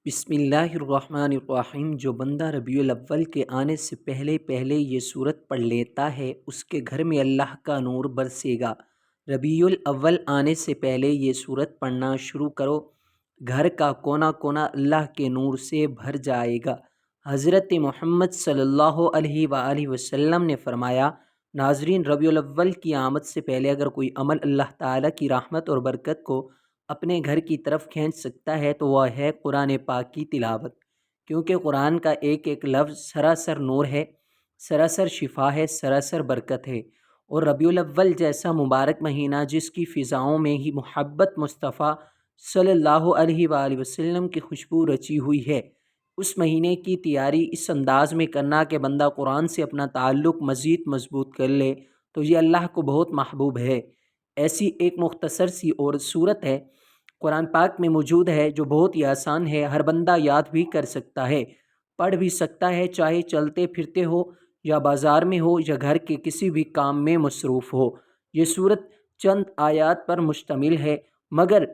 بسم اللہ الرحمن الرحیم۔ جو بندہ ربیع الاول کے آنے سے پہلے پہلے یہ صورت پڑھ لیتا ہے اس کے گھر میں اللہ کا نور برسے گا۔ ربیع الاول آنے سے پہلے یہ صورت پڑھنا شروع کرو، گھر کا کونا کونا اللہ کے نور سے بھر جائے گا۔ حضرت محمد صلی اللہ علیہ وآلہ وسلم نے فرمایا، ناظرین، ربیع الاول کی آمد سے پہلے اگر کوئی عمل اللہ تعالیٰ کی رحمت اور برکت کو اپنے گھر کی طرف کھینچ سکتا ہے تو وہ ہے قرآن پاک کی تلاوت، کیونکہ قرآن کا ایک ایک لفظ سراسر نور ہے، سراسر شفا ہے، سراسر برکت ہے۔ اور ربیع الاول جیسا مبارک مہینہ جس کی فضاؤں میں ہی محبت مصطفیٰ صلی اللہ علیہ وآلہ وسلم کی خوشبو رچی ہوئی ہے، اس مہینے کی تیاری اس انداز میں کرنا کہ بندہ قرآن سے اپنا تعلق مزید مضبوط کر لے تو یہ اللہ کو بہت محبوب ہے۔ ایسی ایک مختصر سی اور صورت ہے قرآن پاک میں موجود ہے جو بہت ہی آسان ہے، ہر بندہ یاد بھی کر سکتا ہے، پڑھ بھی سکتا ہے، چاہے چلتے پھرتے ہو یا بازار میں ہو یا گھر کے کسی بھی کام میں مصروف ہو۔ یہ صورت چند آیات پر مشتمل ہے، مگر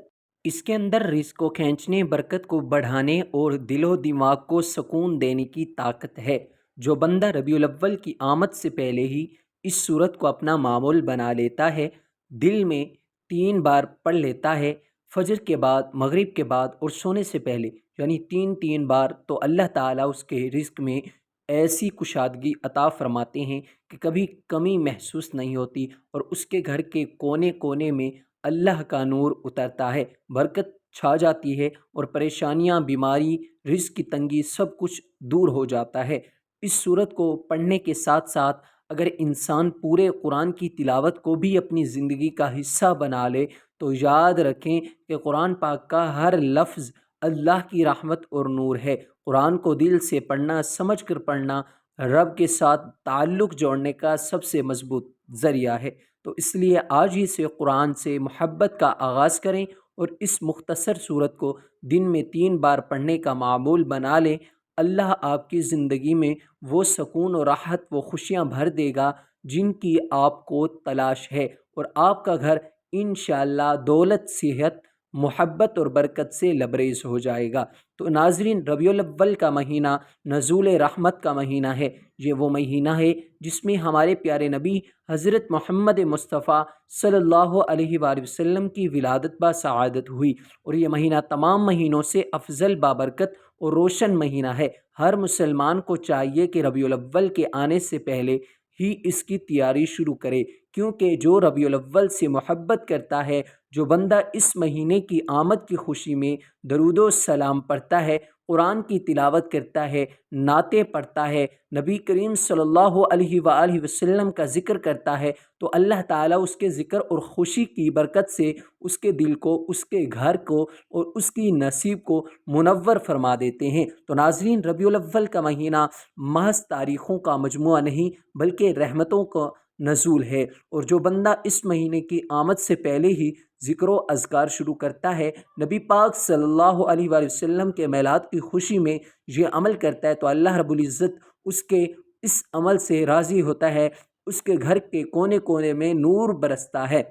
اس کے اندر رزق کو کھینچنے، برکت کو بڑھانے اور دل و دماغ کو سکون دینے کی طاقت ہے۔ جو بندہ ربیع الاول کی آمد سے پہلے ہی اس صورت کو اپنا معمول بنا لیتا ہے، دل میں 3 بار پڑھ لیتا ہے، فجر کے بعد، مغرب کے بعد اور سونے سے پہلے، یعنی 3 بار، تو اللہ تعالیٰ اس کے رزق میں ایسی کشادگی عطا فرماتے ہیں کہ کبھی کمی محسوس نہیں ہوتی، اور اس کے گھر کے کونے کونے میں اللہ کا نور اترتا ہے، برکت چھا جاتی ہے اور پریشانیاں، بیماری، رزق کی تنگی سب کچھ دور ہو جاتا ہے۔ اس صورت کو پڑھنے کے ساتھ ساتھ اگر انسان پورے قرآن کی تلاوت کو بھی اپنی زندگی کا حصہ بنا لے تو یاد رکھیں کہ قرآن پاک کا ہر لفظ اللہ کی رحمت اور نور ہے۔ قرآن کو دل سے پڑھنا، سمجھ کر پڑھنا، رب کے ساتھ تعلق جوڑنے کا سب سے مضبوط ذریعہ ہے۔ تو اس لیے آج ہی سے قرآن سے محبت کا آغاز کریں اور اس مختصر صورت کو دن میں 3 بار پڑھنے کا معمول بنا لیں۔ اللہ آپ کی زندگی میں وہ سکون و راحت، وہ خوشیاں بھر دے گا جن کی آپ کو تلاش ہے، اور آپ کا گھر انشاءاللہ دولت، صحت، محبت اور برکت سے لبریز ہو جائے گا۔ تو ناظرین، ربیع الاول کا مہینہ نزول رحمت کا مہینہ ہے۔ یہ وہ مہینہ ہے جس میں ہمارے پیارے نبی حضرت محمد مصطفیٰ صلی اللہ علیہ وآلہ وسلم کی ولادت با سعادت ہوئی، اور یہ مہینہ تمام مہینوں سے افضل، بابرکت اور روشن مہینہ ہے۔ ہر مسلمان کو چاہیے کہ ربیع الاول کے آنے سے پہلے ہی اس کی تیاری شروع کرے، کیونکہ جو ربیع الاول سے محبت کرتا ہے، جو بندہ اس مہینے کی آمد کی خوشی میں درود و سلام پڑھتا ہے، قرآن کی تلاوت کرتا ہے، نعتیں پڑھتا ہے، نبی کریم صلی اللہ علیہ وآلہ وسلم کا ذکر کرتا ہے، تو اللہ تعالیٰ اس کے ذکر اور خوشی کی برکت سے اس کے دل کو، اس کے گھر کو اور اس کی نصیب کو منور فرما دیتے ہیں۔ تو ناظرین، ربیع الاول کا مہینہ محض تاریخوں کا مجموعہ نہیں بلکہ رحمتوں کا نزول ہے، اور جو بندہ اس مہینے کی آمد سے پہلے ہی ذکر و اذکار شروع کرتا ہے، نبی پاک صلی اللہ علیہ وآلہ وسلم کے میلاد کی خوشی میں یہ عمل کرتا ہے، تو اللہ رب العزت اس کے اس عمل سے راضی ہوتا ہے، اس کے گھر کے کونے کونے میں نور برستا ہے،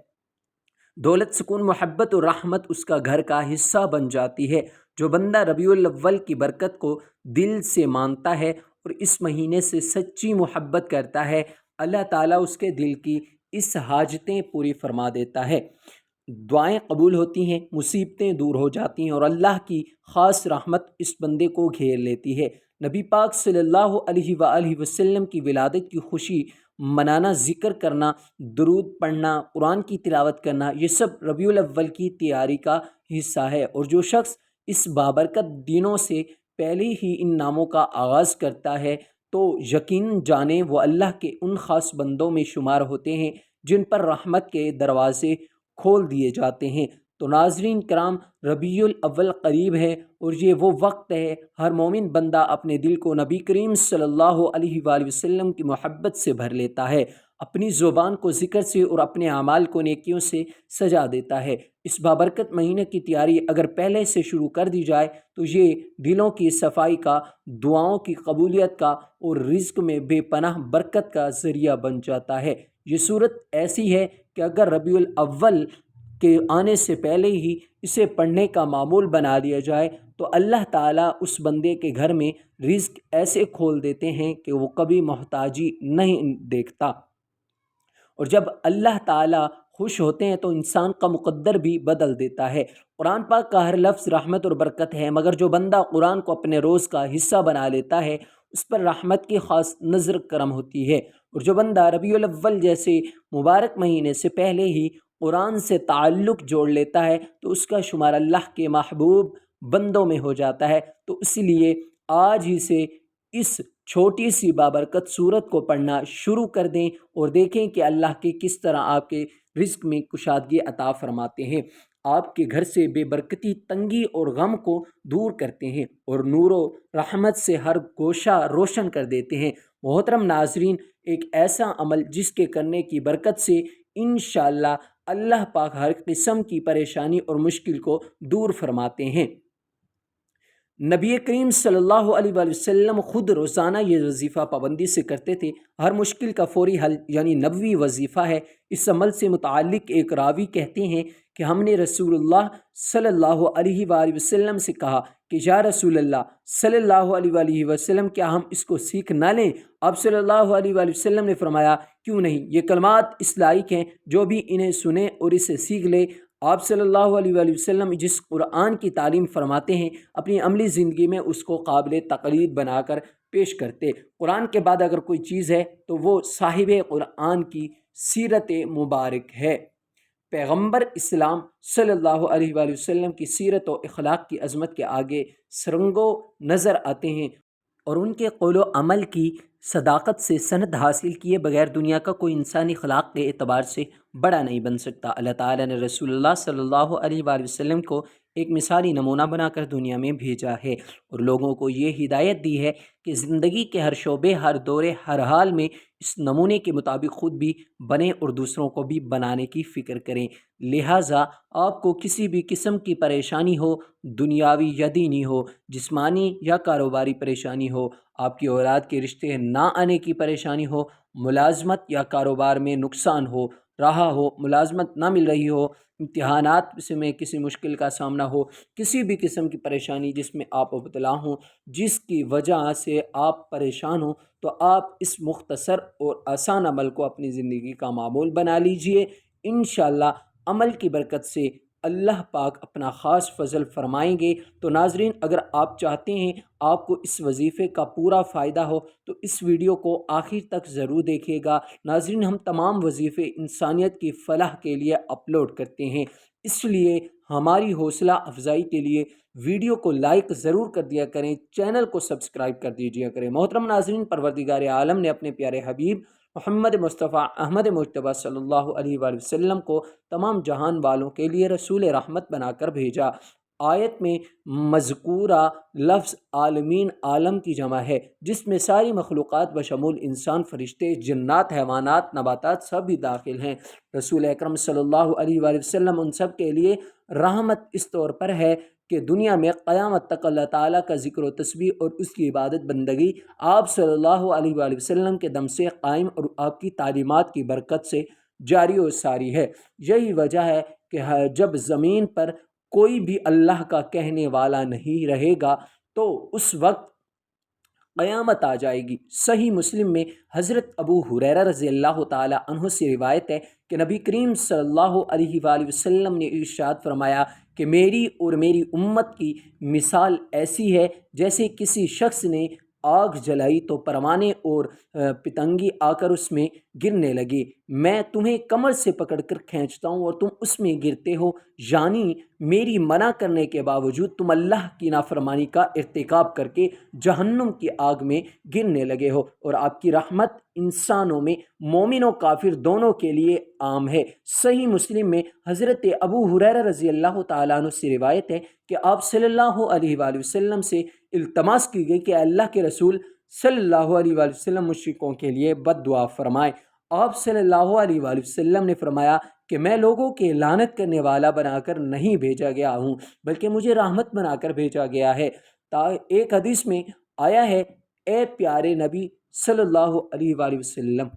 دولت، سکون، محبت اور رحمت اس کا گھر کا حصہ بن جاتی ہے۔ جو بندہ ربیع الاول کی برکت کو دل سے مانتا ہے اور اس مہینے سے سچی محبت کرتا ہے، اللہ تعالیٰ اس کے دل کی اس حاجتیں پوری فرما دیتا ہے، دعائیں قبول ہوتی ہیں، مصیبتیں دور ہو جاتی ہیں، اور اللہ کی خاص رحمت اس بندے کو گھیر لیتی ہے۔ نبی پاک صلی اللہ علیہ وآلہ وسلم کی ولادت کی خوشی منانا، ذکر کرنا، درود پڑھنا، قرآن کی تلاوت کرنا، یہ سب ربیع الاول کی تیاری کا حصہ ہے، اور جو شخص اس بابرکت دنوں سے پہلے ہی ان ناموں کا آغاز کرتا ہے تو یقین جانیں وہ اللہ کے ان خاص بندوں میں شمار ہوتے ہیں جن پر رحمت کے دروازے کھول دیے جاتے ہیں۔ تو ناظرین کرام، ربیع الاول قریب ہے، اور یہ وہ وقت ہے ہر مومن بندہ اپنے دل کو نبی کریم صلی اللہ علیہ وآلہ وسلم کی محبت سے بھر لیتا ہے، اپنی زبان کو ذکر سے اور اپنے اعمال کو نیکیوں سے سجا دیتا ہے۔ اس بابرکت مہینے کی تیاری اگر پہلے سے شروع کر دی جائے تو یہ دلوں کی صفائی کا، دعاؤں کی قبولیت کا اور رزق میں بے پناہ برکت کا ذریعہ بن جاتا ہے۔ یہ صورت ایسی ہے کہ اگر ربیع الاول کے آنے سے پہلے ہی اسے پڑھنے کا معمول بنا دیا جائے تو اللہ تعالیٰ اس بندے کے گھر میں رزق ایسے کھول دیتے ہیں کہ وہ کبھی محتاجی نہیں دیکھتا۔ اور جب اللہ تعالیٰ خوش ہوتے ہیں تو انسان کا مقدر بھی بدل دیتا ہے۔ قرآن پاک کا ہر لفظ رحمت اور برکت ہے، مگر جو بندہ قرآن کو اپنے روز کا حصہ بنا لیتا ہے اس پر رحمت کی خاص نظر کرم ہوتی ہے۔ اور جو بندہ ربیع الاول جیسے مبارک مہینے سے پہلے ہی قرآن سے تعلق جوڑ لیتا ہے تو اس کا شمار اللہ کے محبوب بندوں میں ہو جاتا ہے۔ تو اس لیے آج ہی سے اس چھوٹی سی بابرکت سورت کو پڑھنا شروع کر دیں اور دیکھیں کہ اللہ کے کس طرح آپ کے رزق میں کشادگی عطا فرماتے ہیں، آپ کے گھر سے بے برکتی، تنگی اور غم کو دور کرتے ہیں اور نور و رحمت سے ہر گوشہ روشن کر دیتے ہیں۔ محترم ناظرین، ایک ایسا عمل جس کے کرنے کی برکت سے انشاءاللہ اللہ پاک ہر قسم کی پریشانی اور مشکل کو دور فرماتے ہیں۔ نبی کریم صلی اللہ علیہ وآلہ وسلم خود روزانہ یہ وظیفہ پابندی سے کرتے تھے۔ ہر مشکل کا فوری حل یعنی نبوی وظیفہ ہے۔ اس عمل سے متعلق ایک راوی کہتے ہیں کہ ہم نے رسول اللہ صلی اللہ علیہ وآلہ وسلم سے کہا کہ یا رسول اللہ صلی اللہ علیہ وآلہ وسلم، کیا ہم اس کو سیکھ نہ لیں؟ آپ صلی اللہ علیہ وآلہ وسلم نے فرمایا، کیوں نہیں، یہ کلمات اس لائق ہیں جو بھی انہیں سنے اور اسے سیکھ لے۔ آپ صلی اللہ علیہ وآلہ وسلم جس قرآن کی تعلیم فرماتے ہیں اپنی عملی زندگی میں اس کو قابل تقلید بنا کر پیش کرتے۔ قرآن کے بعد اگر کوئی چیز ہے تو وہ صاحب قرآن کی سیرت مبارک ہے۔ پیغمبر اسلام صلی اللہ علیہ وآلہ وسلم کی سیرت و اخلاق کی عظمت کے آگے سرنگوں نظر آتے ہیں اور ان کے قول و عمل کی صداقت سے سند حاصل کیے بغیر دنیا کا کوئی انسانی اخلاق کے اعتبار سے بڑا نہیں بن سکتا۔ اللہ تعالیٰ نے رسول اللہ صلی اللہ علیہ وآلہ وسلم کو ایک مثالی نمونہ بنا کر دنیا میں بھیجا ہے اور لوگوں کو یہ ہدایت دی ہے کہ زندگی کے ہر شعبے، ہر دورے، ہر حال میں اس نمونے کے مطابق خود بھی بنیں اور دوسروں کو بھی بنانے کی فکر کریں۔ لہٰذا آپ کو کسی بھی قسم کی پریشانی ہو، دنیاوی یا دینی ہو، جسمانی یا کاروباری پریشانی ہو، آپ کی اولاد کے رشتے نہ آنے کی پریشانی ہو، ملازمت یا کاروبار میں نقصان ہو رہا ہو، ملازمت نہ مل رہی ہو، امتحانات میں کسی مشکل کا سامنا ہو، کسی بھی قسم کی پریشانی جس میں آپ مبتلا ہوں، جس کی وجہ سے آپ پریشان ہوں، تو آپ اس مختصر اور آسان عمل کو اپنی زندگی کا معمول بنا لیجئے۔ انشاءاللہ عمل کی برکت سے اللہ پاک اپنا خاص فضل فرمائیں گے۔ تو ناظرین، اگر آپ چاہتے ہیں آپ کو اس وظیفے کا پورا فائدہ ہو تو اس ویڈیو کو آخر تک ضرور دیکھیے گا۔ ناظرین، ہم تمام وظیفے انسانیت کی فلاح کے لیے اپلوڈ کرتے ہیں، اس لیے ہماری حوصلہ افزائی کے لیے ویڈیو کو لائک ضرور کر دیا کریں، چینل کو سبسکرائب کر دیجیے کریں۔ محترم ناظرین، پروردگار عالم نے اپنے پیارے حبیب محمد مصطفیٰ احمد مجتبیٰ صلی اللہ علیہ وآلہ وسلم کو تمام جہان والوں کے لیے رسول رحمت بنا کر بھیجا۔ آیت میں مذکورہ لفظ عالمین عالم کی جمع ہے، جس میں ساری مخلوقات بشمول انسان، فرشتے، جنات، حیوانات، نباتات سب بھی داخل ہیں۔ رسول اکرم صلی اللہ علیہ وآلہ وسلم ان سب کے لیے رحمت اس طور پر ہے کہ دنیا میں قیامت تک اللہ تعالیٰ کا ذکر و تسبیح اور اس کی عبادت بندگی آپ صلی اللہ علیہ وآلہ وسلم کے دم سے قائم اور آپ کی تعلیمات کی برکت سے جاری و ساری ہے۔ یہی وجہ ہے کہ جب زمین پر کوئی بھی اللہ کا کہنے والا نہیں رہے گا تو اس وقت قیامت آ جائے گی۔ صحیح مسلم میں حضرت ابو ہریرہ رضی اللہ تعالیٰ عنہ سے روایت ہے کہ نبی کریم صلی اللہ علیہ وآلہ وسلم نے ارشاد فرمایا کہ میری اور میری امت کی مثال ایسی ہے جیسے کسی شخص نے آگ جلائی تو پروانے اور پتنگی آ کر اس میں گرنے لگے، میں تمہیں کمر سے پکڑ کر کھینچتا ہوں اور تم اس میں گرتے ہو، یعنی میری منع کرنے کے باوجود تم اللہ کی نافرمانی کا ارتکاب کر کے جہنم کی آگ میں گرنے لگے ہو، اور آپ کی رحمت انسانوں میں مومن و کافر دونوں کے لیے عام ہے۔ صحیح مسلم میں حضرت ابو ہریرہ رضی اللہ تعالیٰ عنہ سے روایت ہے کہ آپ صلی اللہ علیہ وآلہ وسلم سے التماس کی گئی کہ اللہ کے رسول صلی اللہ علیہ وآلہ وسلم مشرکوں کے لیے بد دعا فرمائیں۔ آپ صلی اللہ علیہ وآلہ وسلم نے فرمایا کہ میں لوگوں کے لعنت کرنے والا بنا کر نہیں بھیجا گیا ہوں بلکہ مجھے رحمت بنا کر بھیجا گیا ہے۔ ایک حدیث میں آیا ہے، اے پیارے نبی صلی اللہ علیہ وآلہ وسلم